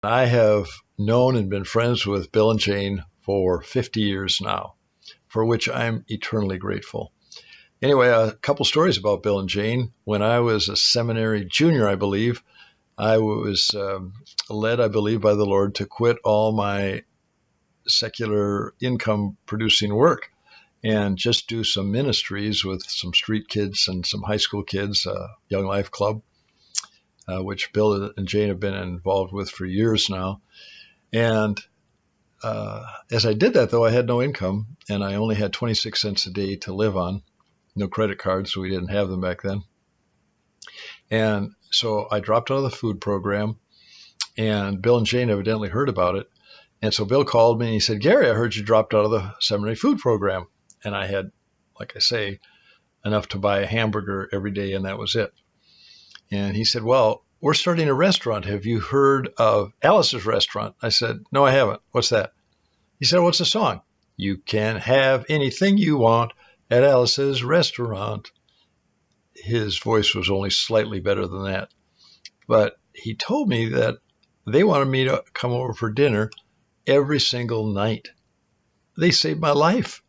I have known and been friends with Bill and Jane for 50 years now, for which I'm eternally grateful. Anyway, a couple stories about Bill and Jane. When I was a seminary junior, I believe, I was led, I believe, by the Lord to quit all my secular income producing work and just do some ministries with some street kids and some high school kids, Young Life Club, which Bill and Jane have been involved with for years now. And as I did that, though, I had no income, and I only had 26 cents a day to live on. No credit cards, so we didn't have them back then. And so I dropped out of the food program, and Bill and Jane evidently heard about it. And so Bill called me and he said, "Gary, I heard you dropped out of the seminary food program." And I had, like I say, enough to buy a hamburger every day, and that was it. And he said, "Well, we're starting a restaurant. Have you heard of Alice's Restaurant?" I said, "No, I haven't. What's that?" He said, "What's the song?" "You can have anything you want at Alice's Restaurant." His voice was only slightly better than that. But he told me that they wanted me to come over for dinner every single night. They saved my life.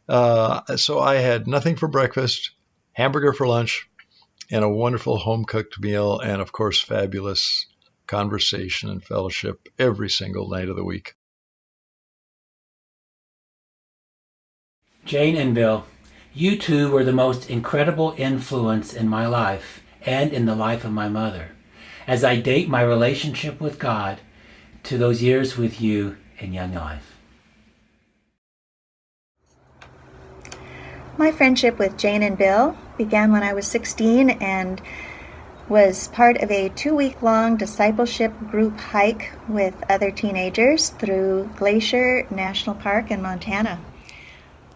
So I had nothing for breakfast, hamburger for lunch, and a wonderful home-cooked meal, and of course, fabulous conversation and fellowship every single night of the week. Jane and Bill, you two were the most incredible influence in my life and in the life of my mother, as I date my relationship with God to those years with you in Young Life. My friendship with Jane and Bill began when I was 16 and was part of a 2-week-long discipleship group hike with other teenagers through Glacier National Park in Montana.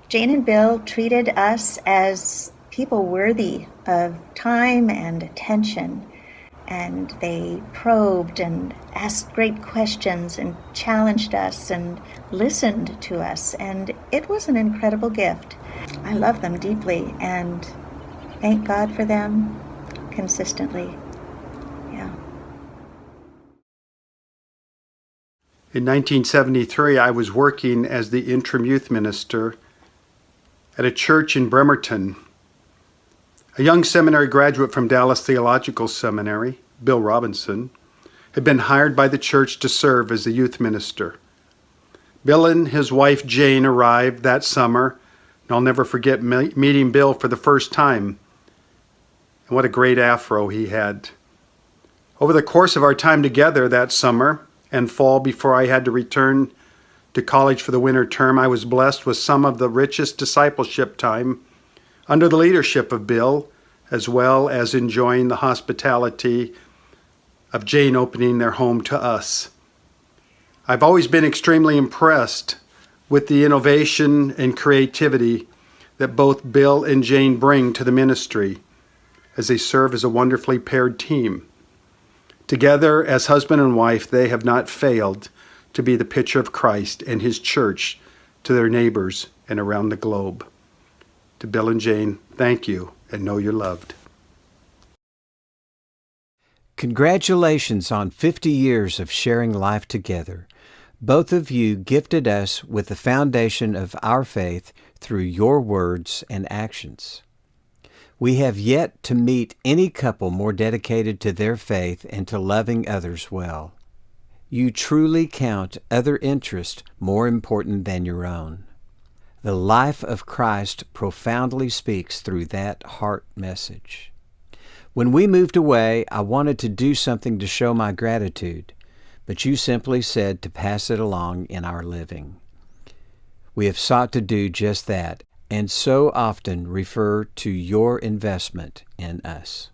Jane and Bill treated us as people worthy of time and attention, and they probed and asked great questions and challenged us and listened to us, and it was an incredible gift. I love them deeply and thank God for them consistently. Yeah. In 1973, I was working as the interim youth minister at a church in Bremerton. A young seminary graduate from Dallas Theological Seminary, Bill Robinson, had been hired by the church to serve as the youth minister. Bill and his wife Jane arrived that summer, and I'll never forget meeting Bill for the first time. And what a great afro he had. Over the course of our time together that summer and fall before I had to return to college for the winter term, I was blessed with some of the richest discipleship time under the leadership of Bill, as well as enjoying the hospitality of Jane opening their home to us. I've always been extremely impressed with the innovation and creativity that both Bill and Jane bring to the ministry as they serve as a wonderfully paired team. Together, as husband and wife, they have not failed to be the picture of Christ and his church to their neighbors and around the globe. To Bill and Jane, thank you and know you're loved. Congratulations on 50 years of sharing life together. Both of you gifted us with the foundation of our faith through your words and actions. We have yet to meet any couple more dedicated to their faith and to loving others well. You truly count other interests more important than your own. The life of Christ profoundly speaks through that heart message. When we moved away, I wanted to do something to show my gratitude, but you simply said to pass it along in our living. We have sought to do just that, and so often refer to your investment in us.